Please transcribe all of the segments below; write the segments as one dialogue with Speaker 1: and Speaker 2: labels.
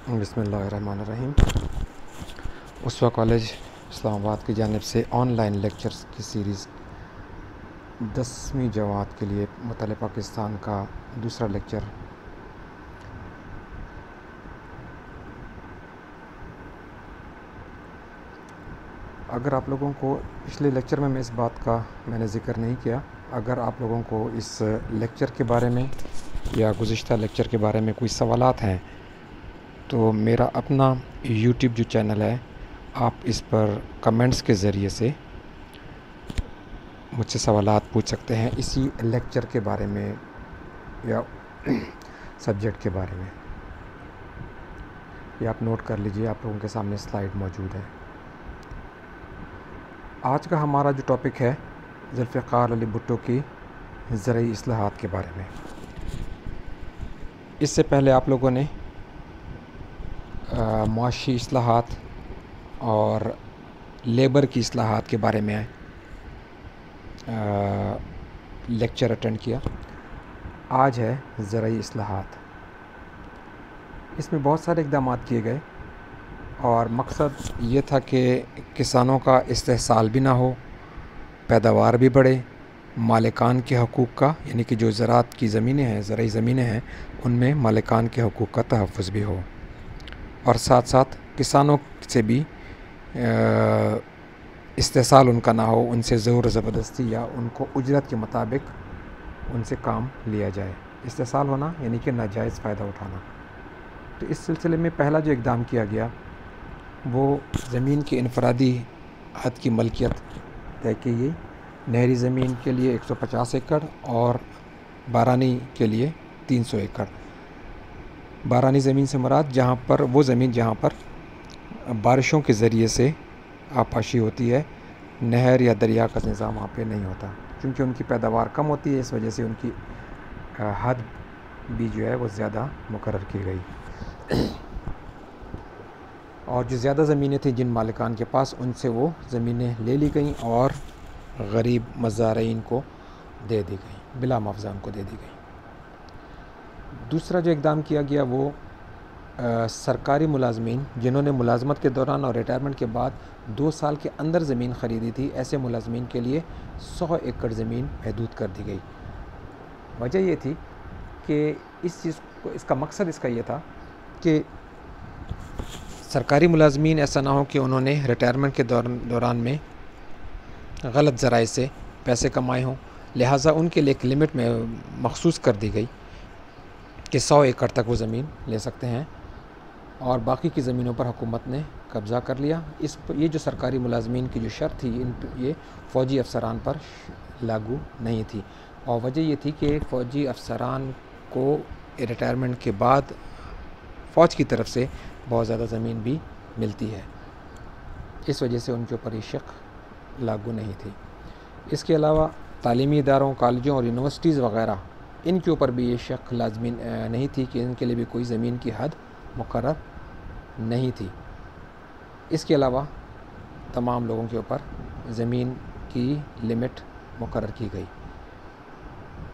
Speaker 1: بسم اللہ الرحمن الرحیم۔ اسوہ کالج اسلام آباد کی جانب سے آن لائن لیکچرز کی سیریز 10ویں جماعت کے لیے مطالعہ پاکستان کا دوسرا لیکچر۔ اگر آپ لوگوں کو پچھلے لیکچر میں اس بات کا میں نے ذکر نہیں کیا، اگر آپ لوگوں کو اس لیکچر کے بارے میں یا گزشتہ لیکچر کے بارے میں کوئی سوالات ہیں تو میرا اپنا یوٹیوب جو چینل ہے، آپ اس پر کمنٹس کے ذریعے سے مجھ سے سوالات پوچھ سکتے ہیں اسی لیکچر کے بارے میں یا سبجیکٹ کے بارے میں۔ یہ آپ نوٹ کر لیجئے، آپ لوگوں کے سامنے سلائیڈ موجود ہے۔ آج کا ہمارا جو ٹاپک ہے ذوالفقار علی بھٹو کی زرعی اصلاحات کے بارے میں۔ اس سے پہلے آپ لوگوں نے معاشی اصلاحات اور لیبر کی اصلاحات کے بارے میں لیکچر اٹینڈ کیا۔ آج ہے زرعی اصلاحات۔ اس میں بہت سارے اقدامات کیے گئے اور مقصد یہ تھا کہ کسانوں کا استحصال بھی نہ ہو، پیداوار بھی بڑھے، مالکان کے حقوق کا یعنی کہ جو زراعت کی زمینیں ہیں، زرعی زمینیں ہیں، ان میں مالکان کے حقوق کا تحفظ بھی ہو، اور ساتھ ساتھ کسانوں سے بھی استحصال ان کا نہ ہو، ان سے زور زبردستی یا ان کو اجرت کے مطابق ان سے کام لیا جائے۔ استحصال ہونا یعنی کہ ناجائز فائدہ اٹھانا۔ تو اس سلسلے میں پہلا جو اقدام کیا گیا وہ زمین کے انفرادی حد کی ملکیت طے کی گئی۔ نہری زمین کے لیے 150 ایکڑ اور بارانی کے لیے 300 ایکڑ۔ بارانی زمین سے مراد جہاں پر وہ زمین جہاں پر بارشوں کے ذریعے سے آبپاشی ہوتی ہے، نہر یا دریا کا نظام وہاں پہ نہیں ہوتا، کیونکہ ان کی پیداوار کم ہوتی ہے، اس وجہ سے ان کی حد بھی جو ہے وہ زیادہ مقرر کی گئی۔ اور جو زیادہ زمینیں تھیں جن مالکان کے پاس، ان سے وہ زمینیں لے لی گئیں اور غریب مزارعین کو دے دی گئیں، بلا معاوضہ ان کو دے دی گئیں۔ دوسرا جو اقدام کیا گیا وہ سرکاری ملازمین جنہوں نے ملازمت کے دوران اور ریٹائرمنٹ کے بعد 2 سال کے اندر زمین خریدی تھی، ایسے ملازمین کے لیے 100 ایکڑ زمین محدود کر دی گئی۔ وجہ یہ تھی کہ اس کا مقصد اس کا یہ تھا کہ سرکاری ملازمین ایسا نہ ہو کہ انہوں نے ریٹائرمنٹ کے دوران میں غلط ذرائع سے پیسے کمائے ہوں، لہٰذا ان کے لیے ایک لمٹ میں مخصوص کر دی گئی کہ 100 ایکڑ تک وہ زمین لے سکتے ہیں، اور باقی کی زمینوں پر حکومت نے قبضہ کر لیا۔ یہ جو سرکاری ملازمین کی جو شرط تھی، یہ فوجی افسران پر لاگو نہیں تھی، اور وجہ یہ تھی کہ فوجی افسران کو ریٹائرمنٹ کے بعد فوج کی طرف سے بہت زیادہ زمین بھی ملتی ہے، اس وجہ سے ان کے اوپر یہ شق لاگو نہیں تھی۔ اس کے علاوہ تعلیمی اداروں، کالجوں اور یونیورسٹیز وغیرہ، ان کے اوپر بھی یہ شق لازمی نہیں تھی کہ ان کے لیے بھی کوئی زمین کی حد مقرر نہیں تھی۔ اس کے علاوہ تمام لوگوں کے اوپر زمین کی لمٹ مقرر کی گئی۔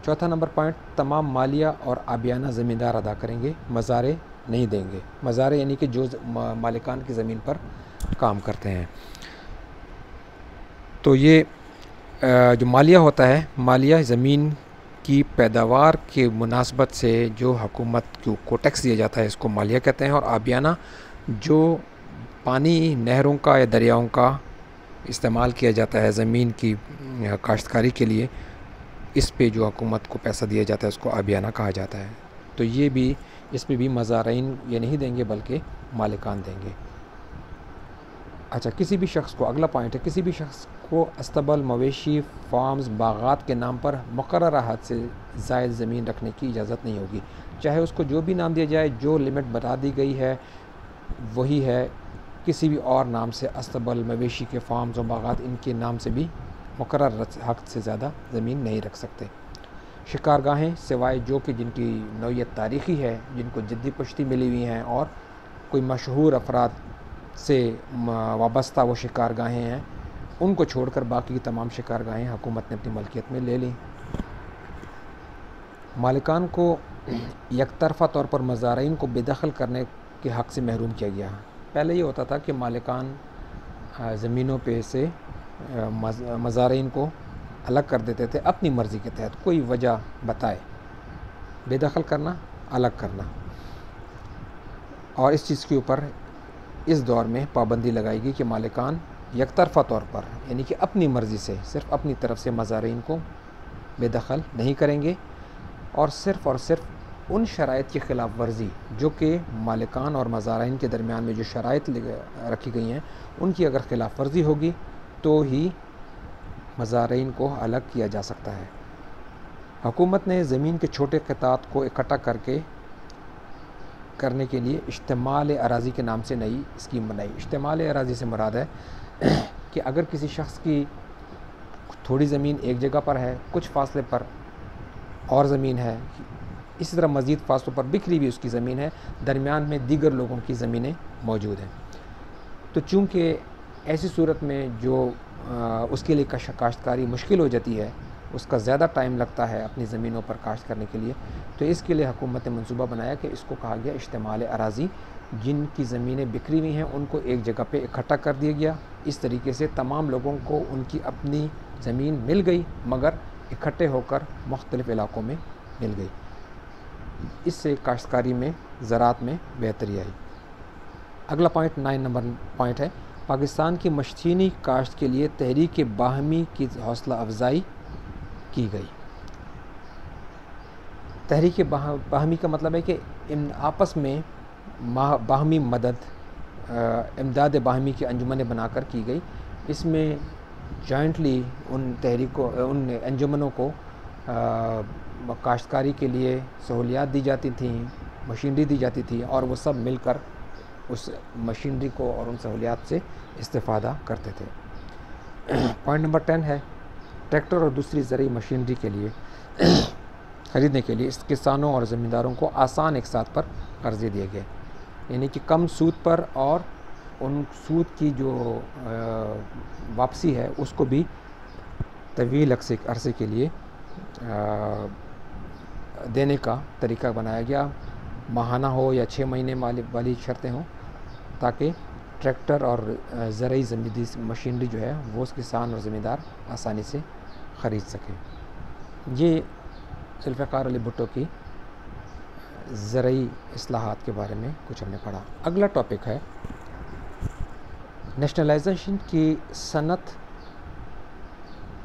Speaker 1: چوتھا نمبر پوائنٹ، تمام مالیہ اور آبیانہ زمیندار ادا کریں گے، مزارع نہیں دیں گے۔ مزارع یعنی کہ جو مالکان کی زمین پر کام کرتے ہیں۔ تو یہ جو مالیہ ہوتا ہے، مالیہ زمین کی پیداوار کے مناسبت سے جو حکومت کو ٹیکس دیا جاتا ہے، اس کو مالیہ کہتے ہیں۔ اور آبیانہ جو پانی نہروں کا یا دریاؤں کا استعمال کیا جاتا ہے زمین کی کاشتکاری کے لیے، اس پہ جو حکومت کو پیسہ دیا جاتا ہے اس کو آبیانہ کہا جاتا ہے۔ تو یہ بھی اس پہ بھی مزارعین یہ نہیں دیں گے بلکہ مالکان دیں گے۔ اچھا، کسی بھی شخص کو، اگلا پوائنٹ ہے، کسی بھی شخص کو استبل، مویشی، فارمز، باغات کے نام پر مقررہ حد سے زائد زمین رکھنے کی اجازت نہیں ہوگی، چاہے اس کو جو بھی نام دیا جائے، جو لمٹ بتا دی گئی ہے وہی ہے۔ کسی بھی اور نام سے استبل، مویشی کے فارمز و باغات، ان کے نام سے بھی مقرر حد سے زیادہ زمین نہیں رکھ سکتے۔ شکارگاہیں سوائے جو کہ جن کی نوعیت تاریخی ہے، جن کو جدی پشتی ملی ہوئی ہیں اور کوئی مشہور افراد سے وابستہ وہ شکارگاہیں ہیں، ان کو چھوڑ کر باقی کی تمام شکارگاہیں حکومت نے اپنی ملکیت میں لے لیں۔ مالکان کو یک طرفہ طور پر مزارعین کو بے دخل کرنے کے حق سے محروم کیا گیا۔ پہلے یہ ہوتا تھا کہ مالکان زمینوں پہ سے مزارعین کو الگ کر دیتے تھے اپنی مرضی کے تحت، کوئی وجہ بتائے، بے دخل کرنا، الگ کرنا، اور اس چیز کے اوپر اس دور میں پابندی لگائی گئی کہ مالکان یک طرفہ طور پر، یعنی کہ اپنی مرضی سے صرف اپنی طرف سے مزارعین کو بے دخل نہیں کریں گے، اور صرف ان شرائط کی خلاف ورزی جو کہ مالکان اور مزارعین کے درمیان میں جو شرائط رکھی گئی ہیں ان کی اگر خلاف ورزی ہوگی تو ہی مزارعین کو الگ کیا جا سکتا ہے۔ حکومت نے زمین کے چھوٹے قطعات کو اکٹھا کرنے کے لیے اشتمال اراضی کے نام سے نئی اسکیم بنائی۔ اشتمال اراضی سے مراد ہے کہ اگر کسی شخص کی تھوڑی زمین ایک جگہ پر ہے، کچھ فاصلے پر اور زمین ہے، اسی طرح مزید فاصلوں پر بکھری بھی اس کی زمین ہے، درمیان میں دیگر لوگوں کی زمینیں موجود ہیں، تو چونکہ ایسی صورت میں جو اس کے لیے کاشتکاری مشکل ہو جاتی ہے، اس کا زیادہ ٹائم لگتا ہے اپنی زمینوں پر کاشت کرنے کے لیے، تو اس کے لیے حکومت نے منصوبہ بنایا کہ اس کو کہا گیا اشتمال اراضی۔ جن کی زمینیں بکھری ہوئی ہیں ان کو ایک جگہ پہ اکٹھا کر دیا گیا، اس طریقے سے تمام لوگوں کو ان کی اپنی زمین مل گئی، مگر اکٹھے ہو کر مختلف علاقوں میں مل گئی۔ اس سے کاشتکاری میں، زراعت میں بہتری آئی۔ اگلا پوائنٹ 9 نمبر پوائنٹ ہے، پاکستان کی مشتینی کاشت کے لیے تحریک باہمی کی حوصلہ افزائی کی گئی۔ تحریک باہمی کا مطلب ہے کہ آپس میں باہمی مدد، امداد باہمی کی انجمنیں بنا کر کی گئی۔ اس میں جوائنٹلی ان انجمنوں کو کاشتکاری کے لیے سہولیات دی جاتی تھیں، مشینری دی جاتی تھی، اور وہ سب مل کر اس مشینری کو اور ان سہولیات سے استفادہ کرتے تھے۔ پوائنٹ نمبر 10 ہے، ٹریکٹر اور دوسری زرعی مشینری کے لیے خریدنے کے لیے اس کسانوں اور زمینداروں کو آسان اقساط پر قرضے دیے گئے، یعنی کہ کم سود پر، اور ان سود کی جو واپسی ہے اس کو بھی طویل عرصے کے لیے دینے کا طریقہ بنایا گیا، ماہانہ ہو یا 6 مہینے والی شرطیں ہوں، تاکہ ٹریکٹر اور زرعی مشینری جو ہے وہ اس کسان اور زمیندار آسانی سے خرید سکیں۔ یہ ذوالفقار علی بھٹو کی زرعی اصلاحات کے بارے میں کچھ ہم نے پڑھا۔ اگلا ٹاپک ہے نیشنلائزیشن کی صنعت،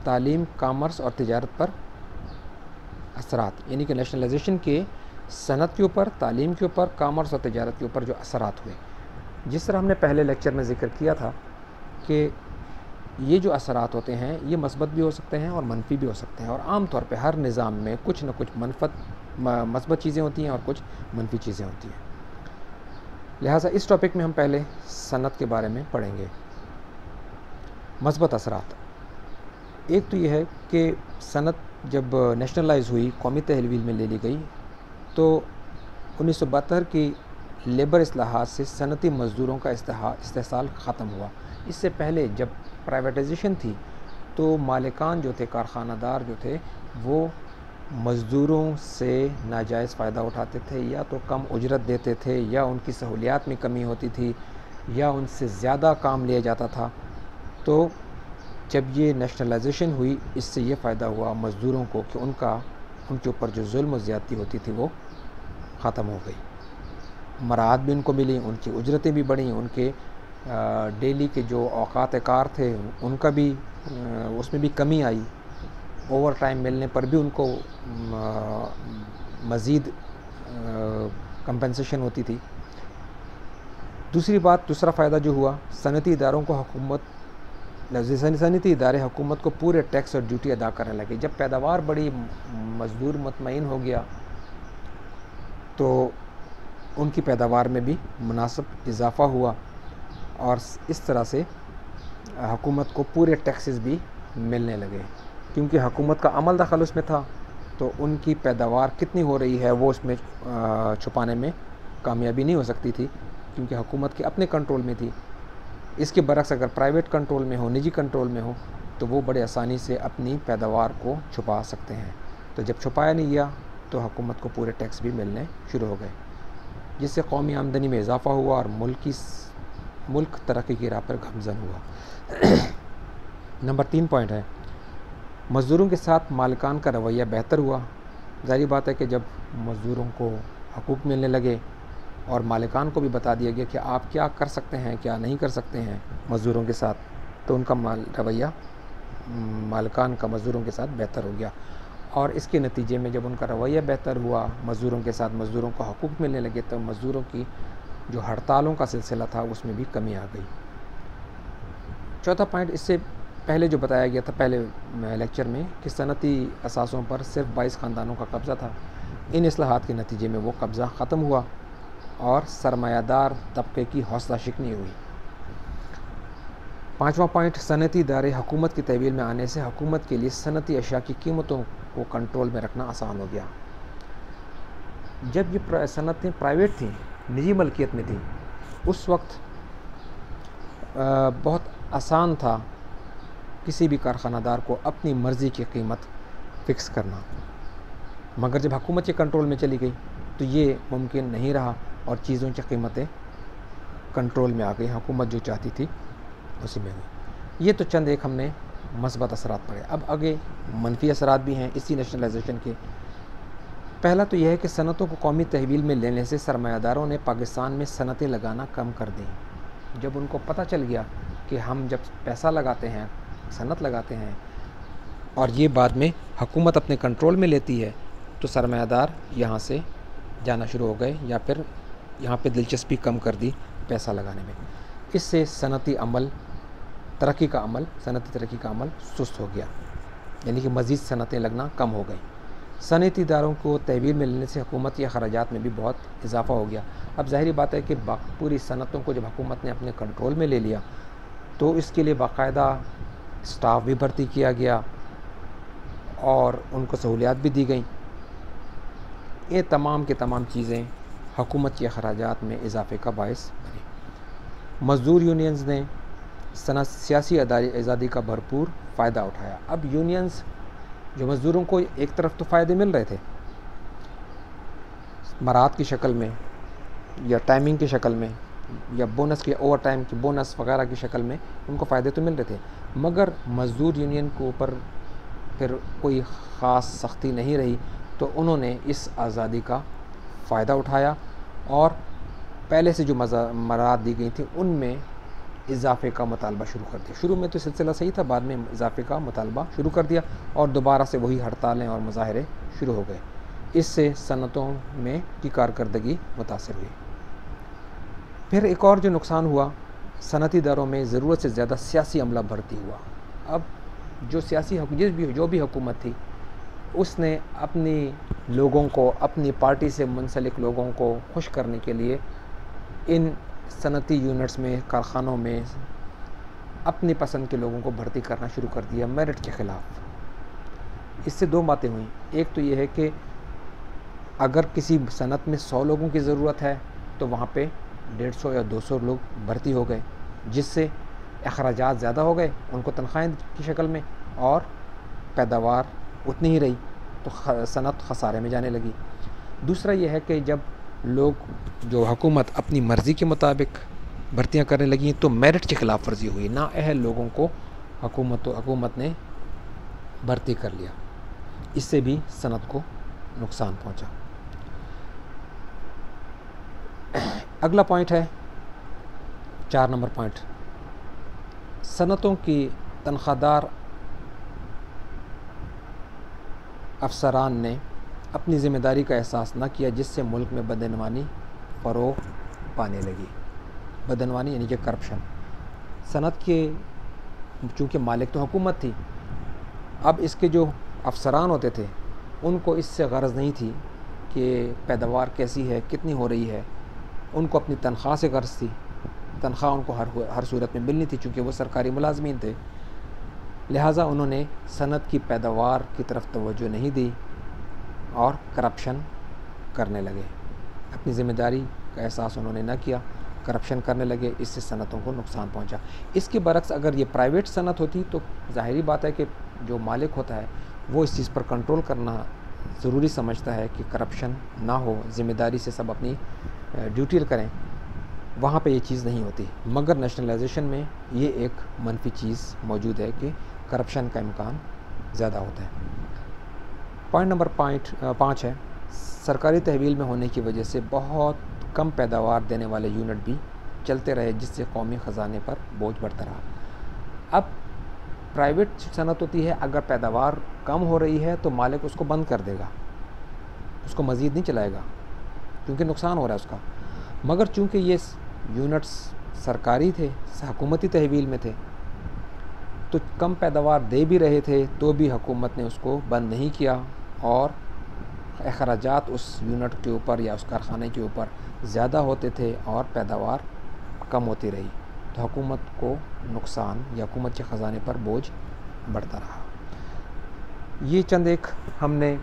Speaker 1: تعلیم، کامرس اور تجارت پر اثرات، یعنی کہ نیشنلائزیشن کے صنعت کے اوپر، تعلیم کے اوپر، کامرس اور تجارت کے اوپر جو اثرات ہوئے۔ جس طرح ہم نے پہلے لیکچر میں ذکر کیا تھا کہ یہ جو اثرات ہوتے ہیں یہ مثبت بھی ہو سکتے ہیں اور منفی بھی ہو سکتے ہیں، اور عام طور پہ ہر نظام میں کچھ نہ کچھ مثبت چیزیں ہوتی ہیں اور کچھ منفی چیزیں ہوتی ہیں۔ لہٰذا اس ٹاپک میں ہم پہلے صنعت کے بارے میں پڑھیں گے۔ مثبت اثرات، ایک تو یہ ہے کہ صنعت جب نیشنلائز ہوئی، قومی تحویل میں لے لی گئی، تو 1972 کی لیبر اصلاحات سے صنعتی مزدوروں کا استحصال ختم ہوا۔ اس سے پہلے جب پرائیویٹائزیشن تھی تو مالکان جو تھے، کارخانہ دار جو تھے، وہ مزدوروں سے ناجائز فائدہ اٹھاتے تھے، یا تو کم اجرت دیتے تھے، یا ان کی سہولیات میں کمی ہوتی تھی، یا ان سے زیادہ کام لیا جاتا تھا۔ تو جب یہ نیشنلائزیشن ہوئی، اس سے یہ فائدہ ہوا مزدوروں کو کہ ان کے اوپر جو ظلم و زیادتی ہوتی تھی وہ ختم ہو گئی، مراعات بھی ان کو ملی، ان کی اجرتیں بھی بڑھیں، ان کے ڈیلی کے جو اوقات کار تھے ان کا بھی اس میں بھی کمی آئی، اوور ٹائم ملنے پر بھی ان کو مزید کمپنسیشن ہوتی تھی۔ دوسرا فائدہ جو ہوا، صنعتی ادارے حکومت کو پورے ٹیکس اور ڈیوٹی ادا کرنے لگے۔ جب پیداوار بڑی، مزدور مطمئن ہو گیا، تو ان کی پیداوار میں بھی مناسب اضافہ ہوا، اور اس طرح سے حکومت کو پورے ٹیکسز بھی ملنے لگے، کیونکہ حکومت کا عمل دخل اس میں تھا، تو ان کی پیداوار کتنی ہو رہی ہے وہ اس میں چھپانے میں کامیابی نہیں ہو سکتی تھی، کیونکہ حکومت کے اپنے کنٹرول میں تھی۔ اس کے برعکس اگر پرائیویٹ کنٹرول میں ہو، نجی کنٹرول میں ہو، تو وہ بڑے آسانی سے اپنی پیداوار کو چھپا سکتے ہیں۔ تو جب چھپایا نہیں گیا تو حکومت کو پورے ٹیکس بھی ملنے شروع ہو گئے۔ جس سے قومی آمدنی میں اضافہ ہوا اور ملک ترقی کی راہ پر گامزن ہوا۔ نمبر 3 پوائنٹ ہے مزدوروں کے ساتھ مالکان کا رویہ بہتر ہوا۔ ظاہری بات ہے کہ جب مزدوروں کو حقوق ملنے لگے اور مالکان کو بھی بتا دیا گیا کہ آپ کیا کر سکتے ہیں کیا نہیں کر سکتے ہیں مزدوروں کے ساتھ، تو ان کا رویہ مالکان کا مزدوروں کے ساتھ بہتر ہو گیا، اور اس کے نتیجے میں جب ان کا رویہ بہتر ہوا مزدوروں کے ساتھ، مزدوروں کو حقوق ملنے لگے، تو مزدوروں کی جو ہڑتالوں کا سلسلہ تھا اس میں بھی کمی آ گئی۔ چوتھا پوائنٹ اس سے پہلے جو بتایا گیا تھا پہلے لیکچر میں کہ صنعتی اثاثوں پر صرف 22 خاندانوں کا قبضہ تھا، ان اصلاحات کے نتیجے میں وہ قبضہ ختم ہوا اور سرمایہ دار طبقے کی حوصلہ شکنی ہوئی۔ 5واں پوائنٹ صنعتی ادارے حکومت کی تحویل میں آنے سے حکومت کے لیے صنعتی اشیاء کی قیمتوں کو کنٹرول میں رکھنا آسان ہو گیا۔ جب یہ صنعتیں پرائیویٹ تھیں، نجی ملکیت میں تھیں، اس وقت بہت آسان تھا کسی بھی کارخانہ دار کو اپنی مرضی کی قیمت فکس کرنا، مگر جب حکومت کے کنٹرول میں چلی گئی تو یہ ممکن نہیں رہا اور چیزوں کی قیمتیں کنٹرول میں آ گئی، حکومت جو چاہتی تھی اسی میں ہوئی۔ یہ تو چند ایک ہم نے مثبت اثرات پڑھے، اب آگے منفی اثرات بھی ہیں اسی نیشنلائزیشن کے۔ پہلا تو یہ ہے کہ صنعتوں کو قومی تحویل میں لینے سے سرمایہ داروں نے پاکستان میں صنعتیں لگانا کم کر دیں۔ جب ان کو پتہ چل گیا کہ ہم جب پیسہ لگاتے ہیں، صنعت لگاتے ہیں اور یہ بعد میں حکومت اپنے کنٹرول میں لیتی ہے، تو سرمایہ دار یہاں سے جانا شروع ہو گئے یا پھر یہاں پہ دلچسپی کم کر دی پیسہ لگانے میں۔ اس سے صنعتی ترقی کا عمل سست ہو گیا، یعنی کہ مزید صنعتیں لگنا کم ہو گئیں۔ صنعتی اداروں کو تحویل میں لینے سے حکومت کے اخراجات میں بھی بہت اضافہ ہو گیا۔ اب ظاہری بات ہے کہ پوری صنعتوں کو جب حکومت نے اپنے کنٹرول میں لے لیا تو اس کے لیے باقاعدہ اسٹاف بھی بھرتی کیا گیا اور ان کو سہولیات بھی دی گئیں۔ یہ تمام کے تمام چیزیں حکومت کے اخراجات میں اضافے کا باعث بنی۔ مزدور یونینز نے سیاسی آزادی کا بھرپور فائدہ اٹھایا۔ اب یونینز جو مزدوروں کو ایک طرف تو فائدے مل رہے تھے مراعات کی شکل میں یا ٹائمنگ کی شکل میں یا بونس کے اوور ٹائم کی بونس وغیرہ کی شکل میں ان کو فائدے تو مل رہے تھے، مگر مزدور یونین کے اوپر پھر کوئی خاص سختی نہیں رہی، تو انہوں نے اس آزادی کا فائدہ اٹھایا اور پہلے سے جو مراعات دی گئی تھیں ان میں اضافے کا مطالبہ شروع کر دیا۔ شروع میں تو سلسلہ صحیح تھا، بعد میں اضافے کا مطالبہ شروع کر دیا اور دوبارہ سے وہی ہڑتالیں اور مظاہرے شروع ہو گئے۔ اس سے صنعتوں میں کی کارکردگی متاثر ہوئی۔ پھر ایک اور جو نقصان ہوا، صنعتی اداروں میں ضرورت سے زیادہ سیاسی عملہ بھرتی ہوا۔ اب جو بھی حکومت تھی اس نے اپنی لوگوں کو، اپنی پارٹی سے منسلک لوگوں کو خوش کرنے کے لیے ان صنعتی یونٹس میں، کارخانوں میں اپنی پسند کے لوگوں کو بھرتی کرنا شروع کر دیا میرٹ کے خلاف۔ اس سے دو باتیں ہوئیں، ایک تو یہ ہے کہ اگر کسی صنعت میں 100 لوگوں کی ضرورت ہے تو وہاں پہ 150 یا 200 لوگ بھرتی ہو گئے، جس سے اخراجات زیادہ ہو گئے ان کو تنخواہیں کی شکل میں، اور پیداوار اتنی ہی رہی تو صنعت خسارے میں جانے لگی۔ دوسرا یہ ہے کہ جب لوگ جو حکومت اپنی مرضی کے مطابق بھرتیاں کرنے لگیں تو میرٹ کی خلاف ورزی ہوئی، نااہل لوگوں کو حکومت نے بھرتی کر لیا، اس سے بھی صنعت کو نقصان پہنچا۔ اگلا پوائنٹ ہے 4 نمبر پوائنٹ، صنعتوں کی تنخواہ دار افسران نے اپنی ذمہ داری کا احساس نہ کیا، جس سے ملک میں بدعنوانی فروغ پانے لگی۔ بدعنوانی یعنی کہ کرپشن۔ صنعت کے چونکہ مالک تو حکومت تھی، اب اس کے جو افسران ہوتے تھے ان کو اس سے غرض نہیں تھی کہ پیداوار کیسی ہے، کتنی ہو رہی ہے، ان کو اپنی تنخواہ سے غرض تھی۔ تنخواہ ان کو ہر صورت میں ملنی تھی چونکہ وہ سرکاری ملازمین تھے، لہٰذا انہوں نے صنعت کی پیداوار کی طرف توجہ نہیں دی اور کرپشن کرنے لگے۔ اپنی ذمہ داری کا احساس انہوں نے نہ کیا، کرپشن کرنے لگے، اس سے صنعتوں کو نقصان پہنچا۔ اس کے برعکس اگر یہ پرائیویٹ صنعت ہوتی تو ظاہری بات ہے کہ جو مالک ہوتا ہے وہ اس چیز پر کنٹرول کرنا ضروری سمجھتا ہے کہ کرپشن نہ ہو، ذمہ داری سے سب اپنی ڈیوٹیل کریں، وہاں پہ یہ چیز نہیں ہوتی، مگر نیشنلائزیشن میں یہ ایک منفی چیز موجود ہے کہ کرپشن کا امکان زیادہ ہوتا ہے۔ پوائنٹ نمبر 5 ہے، سرکاری تحویل میں ہونے کی وجہ سے بہت کم پیداوار دینے والے یونٹ بھی چلتے رہے، جس سے قومی خزانے پر بوجھ بڑھتا رہا۔ اب پرائیویٹ صنعت ہوتی ہے، اگر پیداوار کم ہو رہی ہے تو مالک اس کو بند کر دے گا، اس کو مزید نہیں چلائے گا کیونکہ نقصان ہو رہا ہے اس کا، مگر چونکہ یہ یونٹس سرکاری تھے، حکومتی تحویل میں تھے، تو کم پیداوار دے بھی رہے تھے تو بھی حکومت نے اس کو بند نہیں کیا، اور اخراجات اس یونٹ کے اوپر یا اس کارخانے کے اوپر زیادہ ہوتے تھے اور پیداوار کم ہوتی رہی، تو حکومت کو نقصان یا حکومت کے خزانے پر بوجھ بڑھتا رہا۔ یہ چند ایک ہم نے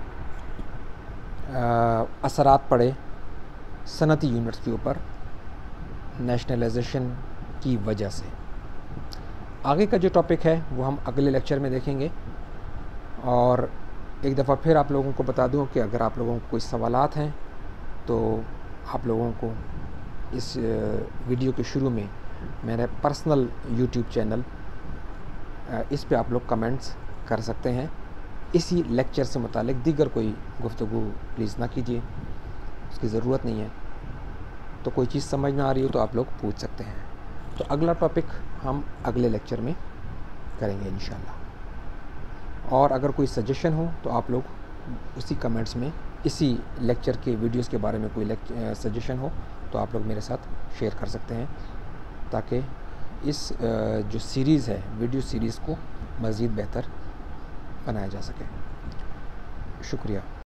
Speaker 1: اثرات پڑے صنعتی یونٹس کے اوپر نیشنلائزیشن کی وجہ سے۔ آگے کا جو ٹاپک ہے وہ ہم اگلے لیکچر میں دیکھیں گے، اور ایک دفعہ پھر آپ لوگوں کو بتا دوں کہ اگر آپ لوگوں کو کوئی سوالات ہیں تو آپ لوگوں کو اس ویڈیو کے شروع میں میرے پرسنل یوٹیوب چینل اس پہ آپ لوگ کمنٹس کر سکتے ہیں۔ اسی لیکچر سے متعلق دیگر کوئی گفتگو پلیز نہ کیجیے، اس کی ضرورت نہیں ہے۔ تو کوئی چیز سمجھ نہ آ رہی ہو تو آپ لوگ پوچھ سکتے ہیں۔ تو اگلا ٹاپک ہم اگلے لیکچر میں کریں گے انشاءاللہ۔ اور اگر کوئی سجیشن ہو تو آپ لوگ اسی کمنٹس میں اسی لیکچر کے ویڈیوز کے بارے میں کوئی سجیشن ہو تو آپ لوگ میرے ساتھ شیئر کر سکتے ہیں، تاکہ اس جو سیریز ہے ویڈیو سیریز کو مزید بہتر بنایا جا سکے۔ شکریہ۔